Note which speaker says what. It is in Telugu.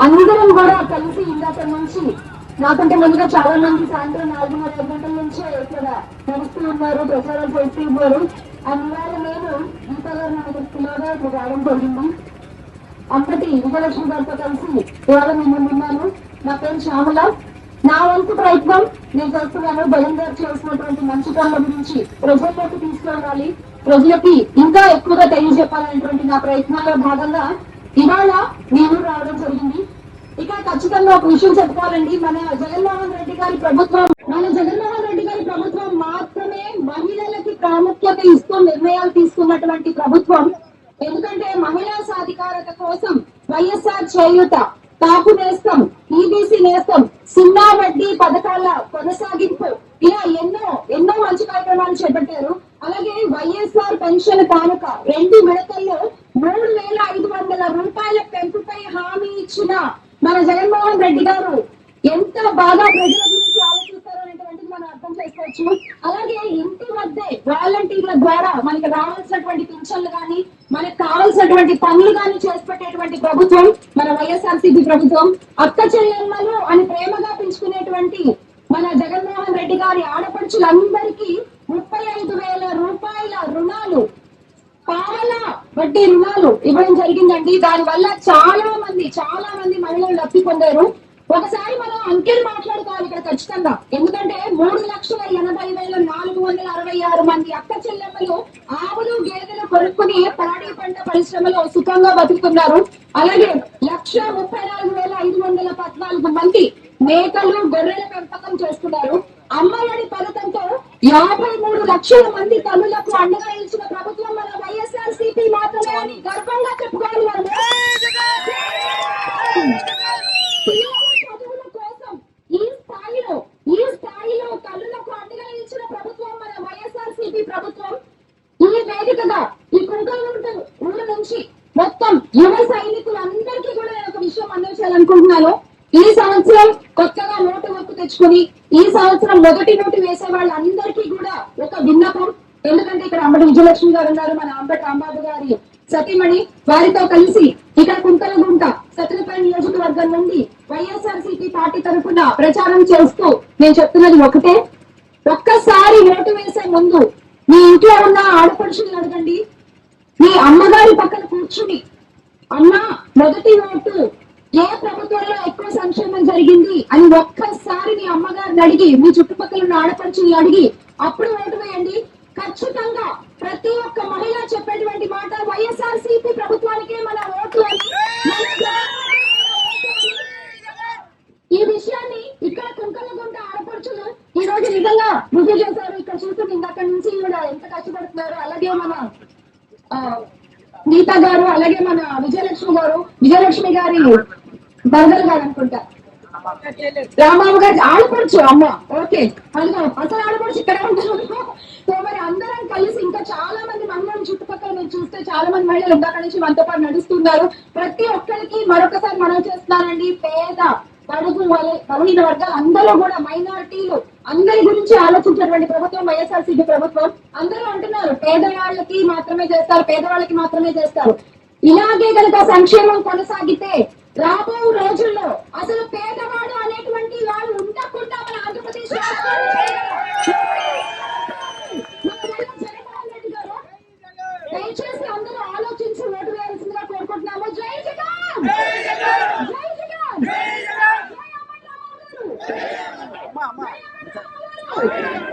Speaker 1: అందరం కూడా కలిసి ఇందాక నుంచి నాకంటే ముందుగా చాలా మంది సాయంత్రం 4:30 గంటల నుంచే ఇక్కడ నడుస్తూ ఉన్నారు, ప్రచారాలు చేస్తూ ఉన్నారు. అందువల్ల నేను గీతా గారు నడుస్తున్నాగా ఇక్కడ రావడం జరిగింది. అప్పటి విజయలక్ష్మి గారితో కలిసి ఇవాళ నేను ఉన్నాను. నా పేరు శ్యామల. నా వంతు ప్రయత్నం నేను చేస్తున్నాను. బలం గారు చేసినటువంటి మంచి పనుల గురించి ప్రజల్లోకి తీసుకెళ్ళాలి, ప్రజలకి ఇంకా ఎక్కువగా తెలియజెప్పాలనేటువంటి నా ప్రయత్నాల్లో భాగంగా ఇవాళ నేను రావడం జరిగింది. ఇక ఖచ్చితంగా ఒక విషయం చెప్పుకోవాలండి. మన జగన్మోహన్ రెడ్డి గారి ప్రభుత్వం మాత్రమే మహిళలకి ప్రాముఖ్యత ఇస్తూ నిర్ణయాలు తీసుకున్నటువంటి ప్రభుత్వం. ఎందుకంటే మహిళా సాధికారత కోసం వైఎస్ఆర్ చేయూత, కాపు నేస్తం, ఈబీసీ నేస్తం, సున్నా వడ్డీ పథకాల కొనసాగింపు, ఇలా ఎన్నో మంచి కార్యక్రమాలు చేపట్టారు. అలాగే వైఎస్ఆర్ పెన్షన్ కానుక 2 విడతల్లో 3,500 రూపాయల పెంపుపై హామీ ఇచ్చిన మన జగన్మోహన్ రెడ్డి గారు ఎంత బాగా ప్రజల గురించి ఆలోచిస్తారు అనేటువంటిది మనం అర్థం చేసుకోవచ్చు. అలాగే ఇంటి వద్దే వాలంటీర్ల ద్వారా మనకి రావాల్సినటువంటి పింఛన్లు కానీ, మనకు కావాల్సినటువంటి పనులు కానీ చేసి పెట్టేటువంటి ప్రభుత్వం మన వైఎస్ఆర్సీపీ ప్రభుత్వం. అక్క చెల్లెమ్మలు అని ప్రేమగా పెంచుకునేటువంటి మన జగన్మోహన్ రెడ్డి గారి ఆడపడుచులందరికీ 35,000 రూపాయల రుణాలు, పావల వడ్డీ రుణాలు ఇవ్వడం జరిగిందండి. దాని వల్ల చాలా మంది మహిళలు లబ్ధి పొందారు. ఒకసారి మనం అంకెలు మాట్లాడుకోవాలి ఇక్కడ ఖచ్చితంగా. ఎందుకంటే 3,80,466 మంది అక్క చెల్లెమ్మలు ఆవులు గేదెలు కొనుక్కుని పాడి పంట పరిశ్రమలో సుఖంగా బతుకుతున్నారు. అలాగే 1,34,514 మంది మేకలు గొర్రెల పెంపకం చేస్తున్నారు. అమ్మఒడి పథకంతో 53 లక్షల మంది తల్లులకు అండగా నిలిచిన ప్రభుత్వం మన వైఎస్ఆర్సీపీ మాత్రమే అని గర్వంగా చెప్పుకోవాలి. చదువుల కోసం ఈ స్థాయిలో తల్లులకు అండగా నిలిచిన ప్రభుత్వం మన వైఎస్ఆర్సీపీ ప్రభుత్వం. ఈ వేదికగా ఈ కుంకలగుంట ఊరు నుంచి మొత్తం యువ సైనికులందరికీ కూడా నేను ఒక విషయం అందించాలనుకుంటున్నాను. ఈ సంవత్సరం కొత్తగా నోటు హక్కు తెచ్చుకుని ఈ సంవత్సరం మొదటి నోటు వేసే వాళ్ళందరికీ కూడా ఒక విన్నపం. ఎందుకంటే ఇక్కడ అంబటి విజయలక్ష్మి గారు ఉన్నారు, మన అంబటి రాంబాబు గారి సతీమణి. వారితో కలిసి ఇక్కడ కుంకలగుంట సత్యనపల్లి నియోజకవర్గం నుండి వైఎస్ఆర్సీపీ పార్టీ తరఫున ప్రచారం చేస్తూ నేను చెప్తున్నది ఒకటే. ఒక్కసారి నోటు వేసే ముందు మీ ఇంట్లో ఉన్న ఆడపడుచుని అడగండి. మీ అమ్మగారి పక్కన కూర్చుని, అమ్మా మొదటి నోటు ఏ ప్రభుత్వంలో ఎక్కువ సంక్షేమం జరిగింది అని ఒక్కసారి మీ అమ్మగారిని అడిగి, మీ చుట్టుపక్కల ఉన్న ఆడపడుచుని అడిగి అప్పుడు ఓటు వేయండి. ఖచ్చితంగా ప్రతి ఒక్క మహిళ చెప్పేటువంటి మాట వైఎస్ఆర్సీపీ ప్రభుత్వానికే మన ఓటు అని. ఈ విషయాన్ని ఇక్కడ కుంకలగుంట ఆడపడుచులు ఈ రోజు నిజంగా రుజువు చేశారు. ఇక్కడ చూస్తుంది అక్కడి నుంచి కూడా ఎంత కష్టపడుతున్నారు. అలాగే మన గీతా గారు, అలాగే మన విజయలక్ష్మి గారి బర్గర్ గారు అనుకుంటా, రాంబాబు గారి ఆడపడుచు అమ్మ. ఓకే, అసలు ఆడపడుచు ఇక్కడ ఉంటారు. సో మరి అందరం కలిసి ఇంకా చాలా మంది మహిళలు చుట్టుపక్కల మీరు చూస్తే చాలా మంది మహిళలు ఇందాక నుంచి మనతో పాటు నడుస్తున్నారు. ప్రతి ఒక్కరికి మరొకసారి మనం చేస్తున్నానండి, పేద బడుగు బలహీన వర్గాలు అందరూ కూడా, మైనారిటీలు అందరి గురించి ఆలోచించేటువంటి ప్రభుత్వం వైఎస్ఆర్సీపీ ప్రభుత్వం. అందరూ అంటున్నారు పేదవాళ్ళకి మాత్రమే చేస్తారు. ఇలాగే కనుక సంక్షేమం కొనసాగితే రాబో రోజుల్లో అసలు పేదవాడు అనేటువంటి వాళ్ళు ఉండకుండా మన ఆంధ్రప్రదేశ్ దయచేసి అందరూ ఆలోచించి ఓటు వేయాల్సిందిగా కోరుకుంటున్నాము. జై జగన్, జై జగన్, జై అమర్ రామారావు.